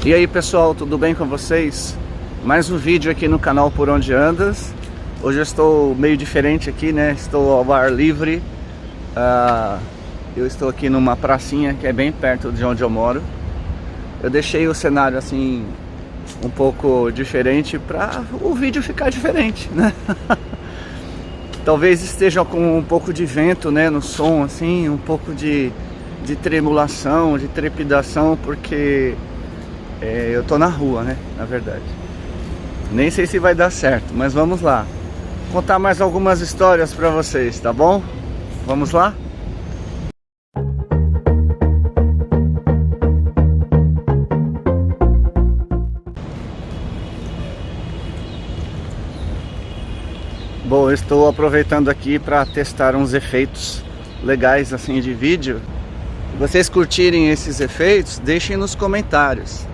E aí pessoal, tudo bem com vocês? Mais um vídeo aqui no canal Por Onde Andas. Hoje eu estou meio diferente aqui, né? Estou ao ar livre. Eu estou aqui numa pracinha que é bem perto de onde eu moro. Eu deixei o cenário assim um pouco diferente para o vídeo ficar diferente, né? Talvez esteja com um pouco de vento, né, no som, assim, um pouco de tremulação, de trepidação, porque eu tô na rua, né, na verdade. Nem sei se vai dar certo, mas vamos lá. Vou contar mais algumas histórias pra vocês, tá bom? Vamos lá? Bom, eu estou aproveitando aqui para testar uns efeitos legais assim de vídeo. Se vocês curtirem esses efeitos, deixem nos comentários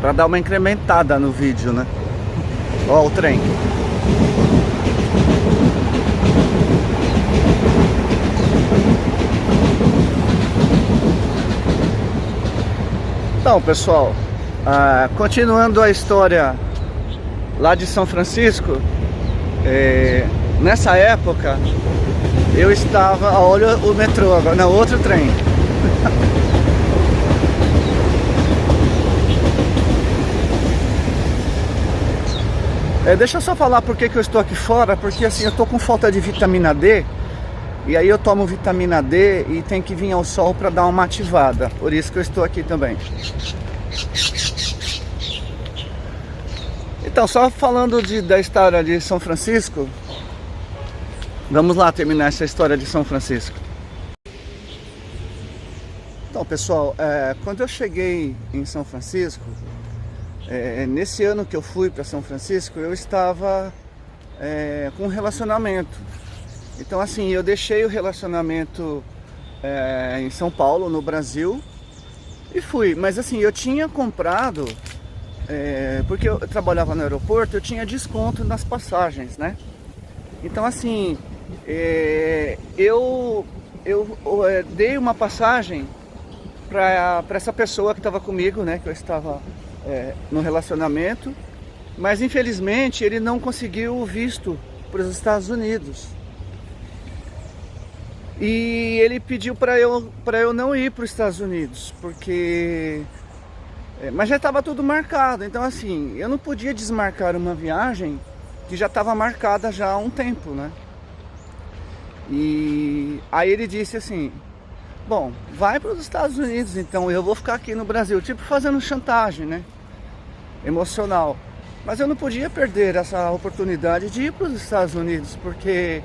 para dar uma incrementada no vídeo, né? Ó o trem. Então, pessoal, continuando a história lá de São Francisco, nessa época eu estava, olha o metrô agora, não, outro trem. Deixa eu só falar por que eu estou aqui fora, porque assim, eu estou com falta de vitamina D, e aí eu tomo vitamina D e tem que vir ao sol para dar uma ativada, por isso que eu estou aqui também. Então, só falando da história de São Francisco, vamos lá terminar essa história de São Francisco. Então, pessoal, quando eu cheguei em São Francisco, nesse ano que eu fui para São Francisco, eu estava com um relacionamento. Então, assim, eu deixei o relacionamento em São Paulo, no Brasil, e fui. Mas, assim, eu tinha comprado... porque eu trabalhava no aeroporto, eu tinha desconto nas passagens, né? Então assim, eu dei uma passagem para essa pessoa que estava comigo, né? Que eu estava no relacionamento, mas infelizmente ele não conseguiu o visto para os Estados Unidos. E ele pediu para eu não ir para os Estados Unidos, porque... mas já estava tudo marcado, então assim, eu não podia desmarcar uma viagem que já estava marcada já há um tempo, né? E aí ele disse assim, bom, vai para os Estados Unidos, então eu vou ficar aqui no Brasil, tipo fazendo chantagem, né? Emocional. Mas eu não podia perder essa oportunidade de ir para os Estados Unidos, porque,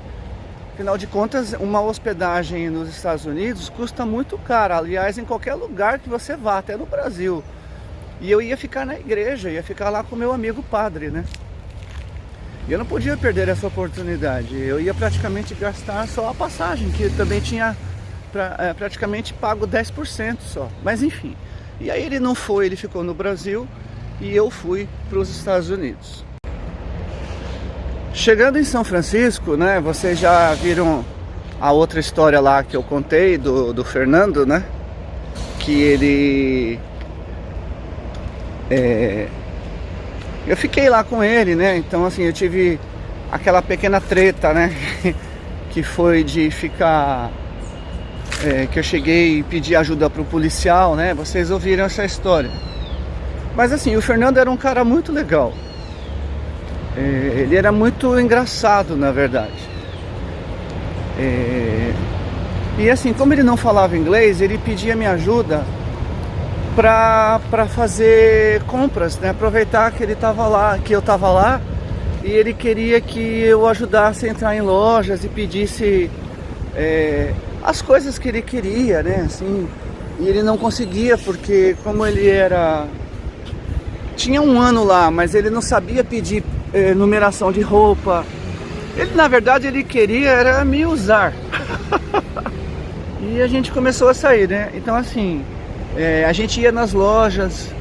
afinal de contas, uma hospedagem nos Estados Unidos custa muito caro, aliás, em qualquer lugar que você vá, até no Brasil. E eu ia ficar na igreja, ia ficar lá com meu amigo padre, né? E eu não podia perder essa oportunidade. Eu ia praticamente gastar só a passagem, que também tinha praticamente pago 10% só. Mas enfim. E aí ele não foi, ele ficou no Brasil e eu fui para os Estados Unidos. Chegando em São Francisco, né? Vocês já viram a outra história lá que eu contei do Fernando, né? Que ele... eu fiquei lá com ele, né? Então assim, eu tive aquela pequena treta, né? Que foi de ficar... que eu cheguei e pedi ajuda pro policial, né? Vocês ouviram essa história. Mas assim, o Fernando era um cara muito legal. Ele era muito engraçado, na verdade. E assim, como ele não falava inglês, ele pedia minha ajuda para fazer compras, né? Aproveitar que ele estava lá, que eu estava lá, e ele queria que eu ajudasse a entrar em lojas e pedisse as coisas que ele queria, né? Assim, e ele não conseguia, porque como ele tinha um ano lá, mas ele não sabia pedir numeração de roupa. Ele, na verdade, ele queria era me usar. E a gente começou a sair, né? Então assim, a gente ia nas lojas,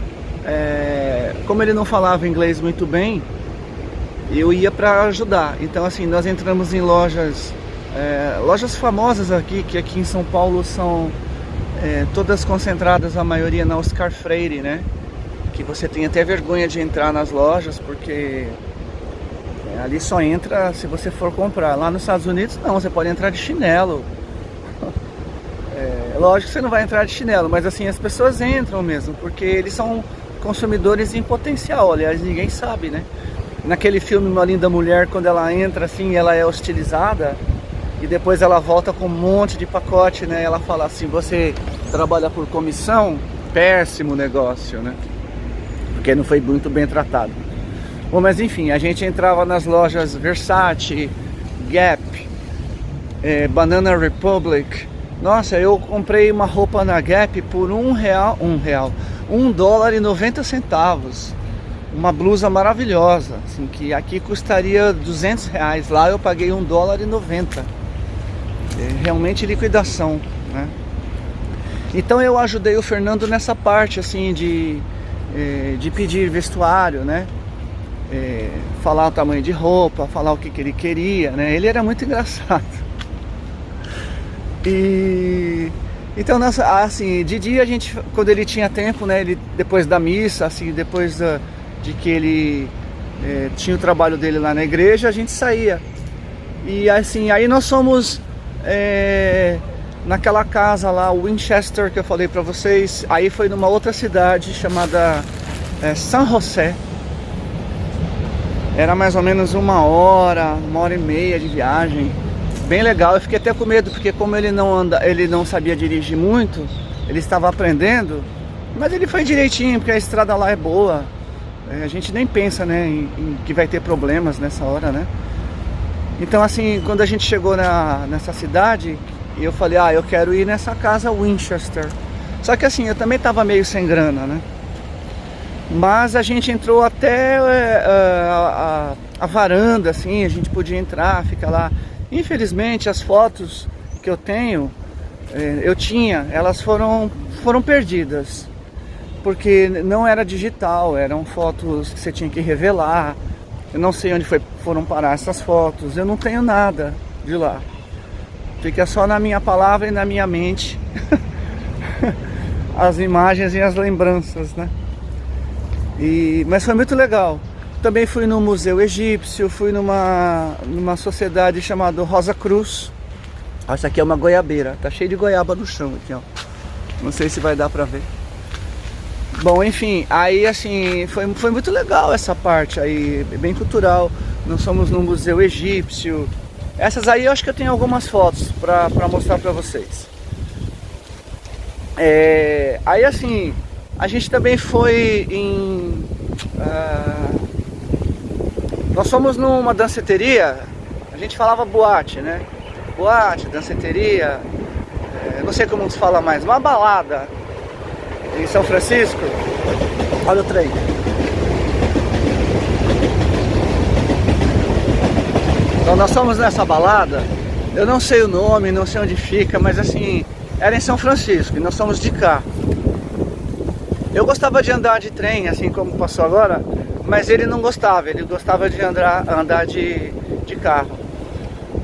como ele não falava inglês muito bem, eu ia para ajudar. Então assim, nós entramos em lojas famosas aqui, que aqui em São Paulo são todas concentradas, a maioria na Oscar Freire, né? Que você tem até vergonha de entrar nas lojas, porque ali só entra se você for comprar. Lá nos Estados Unidos não, você pode entrar de chinelo. Lógico que você não vai entrar de chinelo, mas assim, as pessoas entram mesmo, porque eles são consumidores em potencial. Aliás, ninguém sabe, né? Naquele filme Uma Linda Mulher, quando ela entra assim, ela é hostilizada e depois ela volta com um monte de pacote, né? Ela fala assim, você trabalha por comissão? Péssimo negócio, né? Porque não foi muito bem tratado. Bom, mas enfim, a gente entrava nas lojas Versace, Gap, Banana Republic. Nossa, eu comprei uma roupa na Gap por $1,90. Uma blusa maravilhosa, assim, que aqui custaria R$200. Lá eu paguei $1,90. Realmente liquidação, né? Então eu ajudei o Fernando nessa parte, assim, de pedir vestuário, né? Falar o tamanho de roupa, falar o que ele queria, né? Ele era muito engraçado. Então, assim, de dia a gente, quando ele tinha tempo, né? Depois da missa, assim, depois de que ele tinha o trabalho dele lá na igreja, a gente saía. E assim, aí nós fomos naquela casa lá, Winchester, que eu falei pra vocês. Aí foi numa outra cidade chamada San José. Era mais ou menos 1h, 1h30 de viagem. Bem legal. Eu fiquei até com medo, porque como ele não sabia dirigir muito, ele estava aprendendo, mas ele foi direitinho, porque a estrada lá é boa. A gente nem pensa, né, em que vai ter problemas nessa hora, né? Então assim, quando a gente chegou nessa cidade, eu falei, eu quero ir nessa casa Winchester. Só que assim, eu também estava meio sem grana, né? Mas a gente entrou até a varanda, assim, a gente podia entrar, ficar lá. Infelizmente as fotos que eu tenho, elas foram perdidas, porque não era digital, eram fotos que você tinha que revelar. Eu não sei onde foram parar essas fotos, eu não tenho nada de lá. Fica só na minha palavra e na minha mente as imagens e as lembranças, né? Mas foi muito legal. Também fui no Museu Egípcio, fui numa sociedade chamada Rosa Cruz. Essa aqui é uma goiabeira, tá cheio de goiaba no chão aqui, ó. Não sei se vai dar pra ver. Bom, enfim, aí assim, foi muito legal essa parte aí, bem cultural. Nós fomos no Museu Egípcio. Essas aí eu acho que eu tenho algumas fotos pra mostrar pra vocês. Aí assim, a gente também foi nós fomos numa danceteria, a gente falava boate, né? Boate, danceteria, não sei como se fala mais, uma balada em São Francisco. Olha o trem. Então nós fomos nessa balada, eu não sei o nome, não sei onde fica, mas assim, era em São Francisco e nós fomos de carro. Eu gostava de andar de trem, assim como passou agora, mas ele não gostava, ele gostava de andar de carro.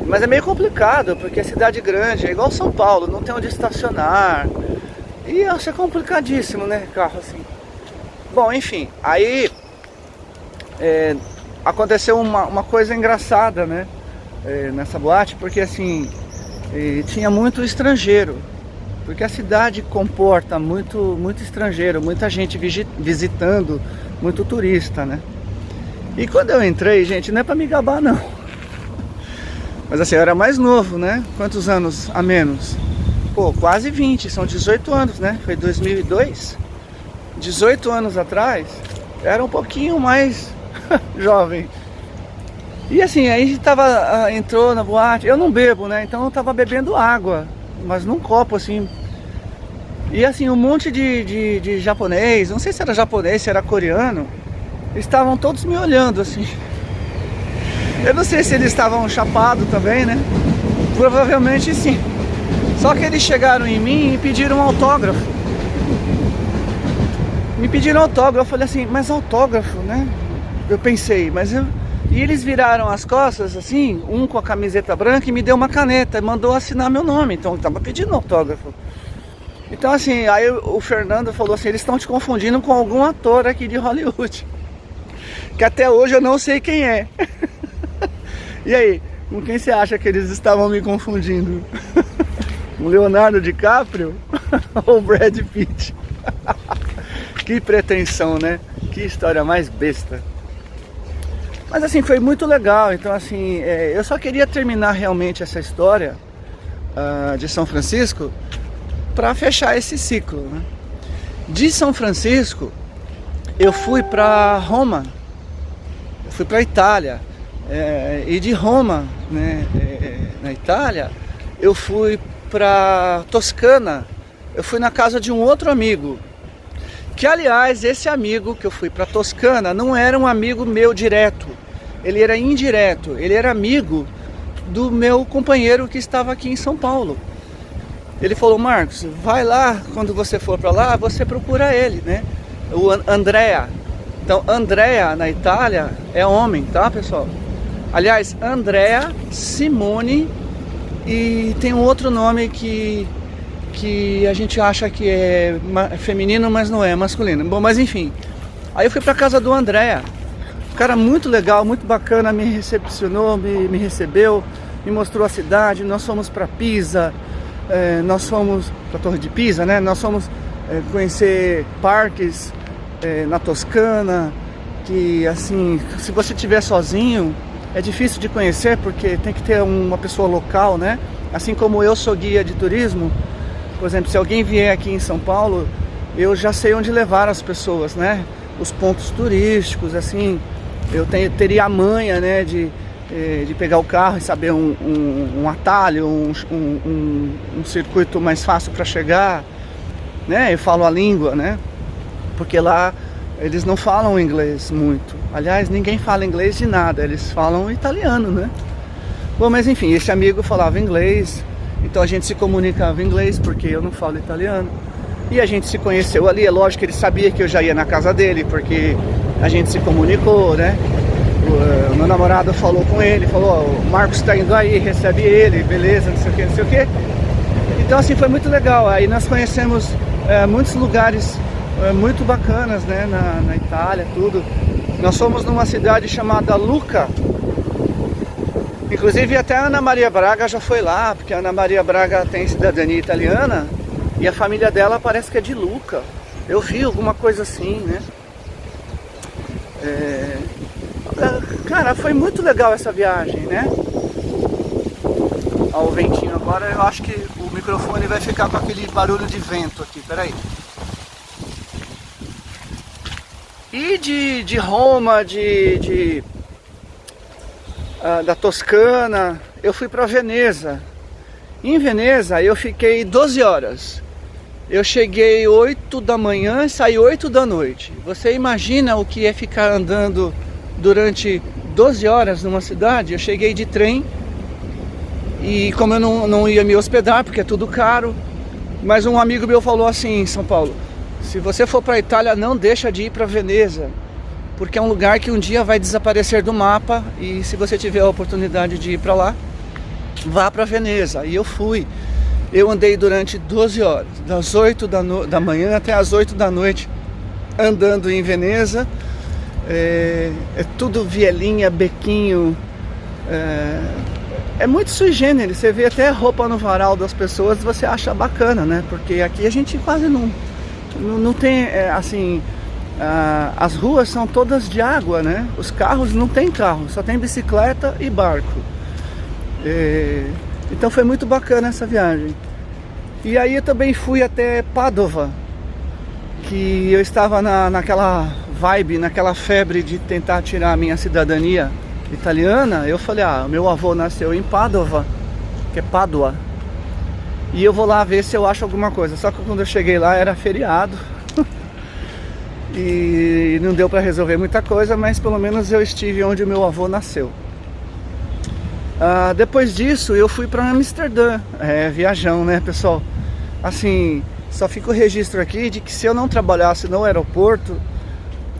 Mas é meio complicado, porque é cidade grande, é igual São Paulo, não tem onde estacionar. E isso é complicadíssimo, né, carro assim. Bom, enfim, aí aconteceu uma coisa engraçada, né, nessa boate, porque assim, tinha muito estrangeiro. Porque a cidade comporta muito estrangeiro, muita gente visitando, muito turista, né? E quando eu entrei, gente, não é pra me gabar não. Mas assim, eu era mais novo, né? Quantos anos a menos? Pô, quase 20, são 18 anos, né? Foi 2002. 18 anos atrás, era um pouquinho mais jovem. E assim, aí a gente entrou na boate, eu não bebo, né? Então eu tava bebendo água, mas num copo assim. E assim, um monte de japonês, não sei se era japonês, se era coreano, estavam todos me olhando assim. Eu não sei se eles estavam chapados também, né? Provavelmente sim. Só que eles chegaram em mim e pediram um autógrafo. Me pediram autógrafo, eu falei assim, mas autógrafo, né? Eu pensei, E eles viraram as costas assim, um com a camiseta branca, e me deu uma caneta, mandou assinar meu nome. Então eu tava pedindo autógrafo. Então assim, aí o Fernando falou assim, eles estão te confundindo com algum ator aqui de Hollywood, que até hoje eu não sei quem é. E aí, com quem você acha que eles estavam me confundindo? O Leonardo DiCaprio ou o Brad Pitt? Que pretensão, né? Que história mais besta. Mas assim, foi muito legal. Então assim, eu só queria terminar realmente essa história de São Francisco para fechar esse ciclo, né? De São Francisco eu fui para Roma, eu fui para Itália, e de Roma, né, na Itália, eu fui para Toscana. Eu fui na casa de um outro amigo, que aliás, esse amigo que eu fui para Toscana não era um amigo meu direto, ele era indireto, ele era amigo do meu companheiro que estava aqui em São Paulo. Ele falou, Marcos, vai lá, quando você for para lá, você procura ele, né? O Andrea. Então, Andrea na Itália é homem, tá, pessoal? Aliás, Andrea Simone, e tem um outro nome que a gente acha que é feminino, mas não é, masculino. Bom, mas enfim. Aí eu fui pra casa do Andrea. Um cara muito legal, muito bacana, me recepcionou, me recebeu, me mostrou a cidade. Nós fomos pra Pisa, nós fomos pra Torre de Pisa, né? Nós fomos conhecer parques na Toscana, que assim, se você estiver sozinho, é difícil de conhecer, porque tem que ter uma pessoa local, né? Assim como eu sou guia de turismo, por exemplo, se alguém vier aqui em São Paulo, eu já sei onde levar as pessoas, né? Os pontos turísticos, assim, eu teria a manha, né, de pegar o carro e saber um atalho, um circuito mais fácil para chegar, né? Eu falo a língua, né? Porque lá eles não falam inglês muito. Aliás, ninguém fala inglês de nada, eles falam italiano, né? Bom, mas enfim, esse amigo falava inglês, então a gente se comunicava em inglês, porque eu não falo italiano. E a gente se conheceu ali, é lógico que ele sabia que eu já ia na casa dele, porque a gente se comunicou, né? O meu namorado falou com ele, falou, o Marcos tá indo aí, recebe ele, beleza, não sei o que, não sei o que. Então assim, foi muito legal, aí nós conhecemos muitos lugares muito bacanas, né, na Itália, tudo. Nós fomos numa cidade chamada Lucca. Inclusive até a Ana Maria Braga já foi lá, porque a Ana Maria Braga tem cidadania italiana e a família dela parece que é de Lucca. Eu vi alguma coisa assim, né? Cara, foi muito legal essa viagem, né? Ó, o ventinho agora, eu acho que o microfone vai ficar com aquele barulho de vento aqui, peraí. E de Roma, da Toscana, eu fui para Veneza. Em Veneza eu fiquei 12 horas. Eu cheguei 8 da manhã e saí 8 da noite. Você imagina o que é ficar andando durante 12 horas numa cidade? Eu cheguei de trem e como eu não ia me hospedar, porque é tudo caro, mas um amigo meu falou assim em São Paulo, se você for para a Itália, não deixa de ir para Veneza, porque é um lugar que um dia vai desaparecer do mapa, e se você tiver a oportunidade de ir para lá, vá para Veneza. E eu fui. Eu andei durante 12 horas, das 8 da manhã até as 8 da noite, andando em Veneza. É tudo vielinha, bequinho, é muito sui generis. Você vê até a roupa no varal das pessoas, você acha bacana, né? Porque aqui a gente quase não tem, assim, as ruas são todas de água, né? Os carros não tem carro, só tem bicicleta e barco. Então foi muito bacana essa viagem. E aí eu também fui até Padova, que eu estava naquela vibe, naquela febre de tentar tirar a minha cidadania italiana. Eu falei, meu avô nasceu em Padova, que é Pádua, e eu vou lá ver se eu acho alguma coisa. Só que quando eu cheguei lá era feriado e não deu para resolver muita coisa, mas pelo menos eu estive onde o meu avô nasceu. Depois disso eu fui para Amsterdã, viajão, né, pessoal? Assim, só fica o registro aqui de que se eu não trabalhasse no aeroporto,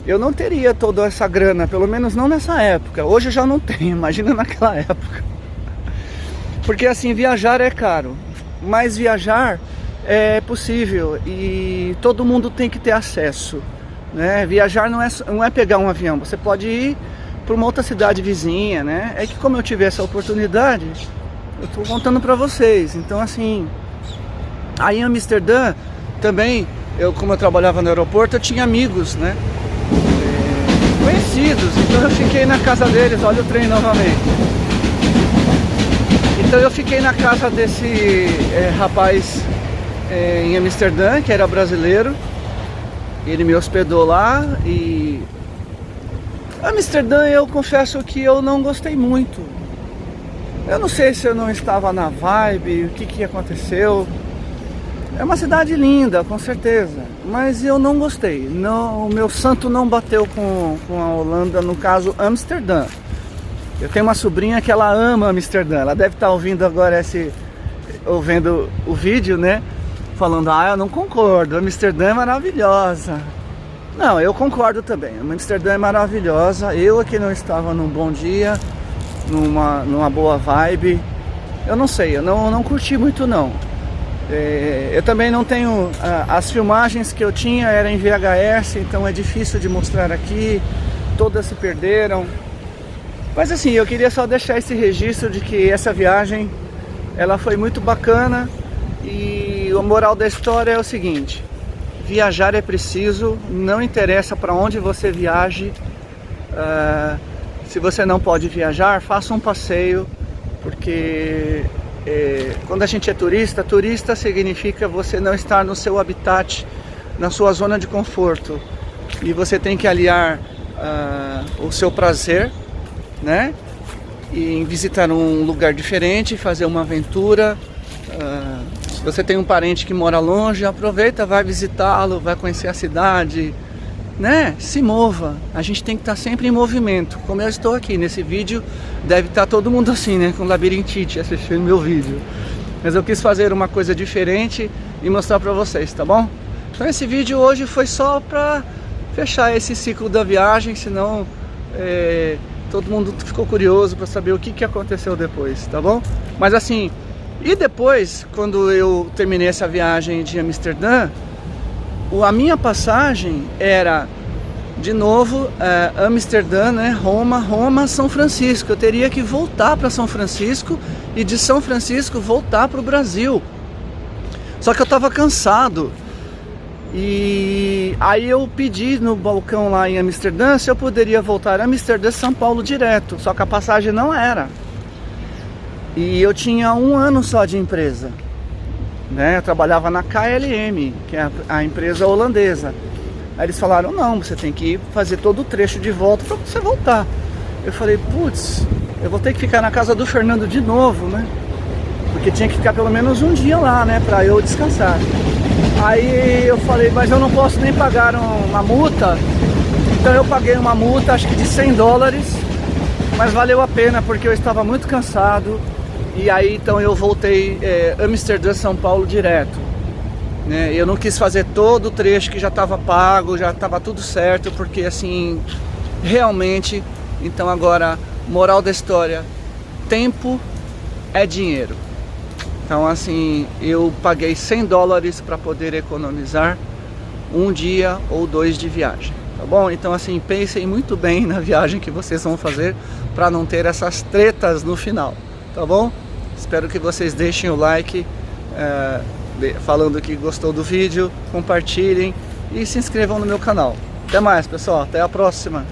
eu não teria toda essa grana, pelo menos não nessa época. Hoje eu já não tenho, imagina naquela época. Porque assim, viajar é caro, mas viajar é possível e todo mundo tem que ter acesso, né? Viajar não é pegar um avião, você pode ir para uma outra cidade vizinha, né? É que como eu tive essa oportunidade, eu estou contando para vocês. Então assim, aí em Amsterdã também, como eu trabalhava no aeroporto, eu tinha amigos, né? Conhecidos, então eu fiquei na casa deles. Olha o trem novamente. Então eu fiquei na casa desse rapaz em Amsterdã, que era brasileiro. Ele me hospedou lá e Amsterdã, eu confesso que eu não gostei muito. Eu não sei se eu não estava na vibe, o que aconteceu. É uma cidade linda, com certeza, mas eu não gostei. Não, o meu santo não bateu com a Holanda, no caso Amsterdã. Eu tenho uma sobrinha que ela ama Amsterdã. Ela deve estar ouvindo agora ouvindo o vídeo, né? Falando, eu não concordo, Amsterdã é maravilhosa. Não, eu concordo também. Amsterdã é maravilhosa. Eu aqui não estava num bom dia, numa boa vibe. Eu não sei, eu não curti muito não. Eu também não tenho, as filmagens que eu tinha eram em VHS, então é difícil de mostrar aqui, todas se perderam. Mas assim, eu queria só deixar esse registro de que essa viagem, ela foi muito bacana. E a moral da história é o seguinte: viajar é preciso, não interessa para onde você viaje. Se você não pode viajar, faça um passeio, porque quando a gente é turista significa você não estar no seu habitat, na sua zona de conforto. E você tem que aliar o seu prazer, né? Em visitar um lugar diferente, fazer uma aventura. Se você tem um parente que mora longe, aproveita, vai visitá-lo, vai conhecer a cidade, né? Se mova. A gente tem que estar sempre em movimento. Como eu estou aqui nesse vídeo, deve estar todo mundo assim, né? Com labirintite assistindo meu vídeo. Mas eu quis fazer uma coisa diferente e mostrar para vocês, tá bom? Então esse vídeo hoje foi só para fechar esse ciclo da viagem, senão todo mundo ficou curioso para saber o que aconteceu depois, tá bom? Mas assim, e depois, quando eu terminei essa viagem de Amsterdã, a minha passagem era, de novo, Amsterdã, né? Roma, São Francisco. Eu teria que voltar para São Francisco e de São Francisco voltar para o Brasil. Só que eu estava cansado. E aí eu pedi no balcão lá em Amsterdã se eu poderia voltar a Amsterdã, São Paulo direto. Só que a passagem não era. E eu tinha 1 ano só de empresa, né? Eu trabalhava na KLM, que é a empresa holandesa. Aí eles falaram, não, você tem que fazer todo o trecho de volta para você voltar. Eu falei, putz, eu vou ter que ficar na casa do Fernando de novo, né? Porque tinha que ficar pelo menos um dia lá, né? Para eu descansar. Aí eu falei, mas eu não posso nem pagar uma multa. Então eu paguei uma multa, acho que de $100. Mas valeu a pena, porque eu estava muito cansado. E aí então eu voltei Amsterdã, São Paulo direto, né? Eu não quis fazer todo o trecho que já estava pago, já estava tudo certo, porque assim, realmente, então agora, moral da história, tempo é dinheiro. Então assim, eu paguei $100 para poder economizar 1 dia ou 2 de viagem, tá bom? Então assim, pensem muito bem na viagem que vocês vão fazer para não ter essas tretas no final, tá bom? Espero que vocês deixem o like, falando que gostou do vídeo, compartilhem e se inscrevam no meu canal. Até mais, pessoal, até a próxima!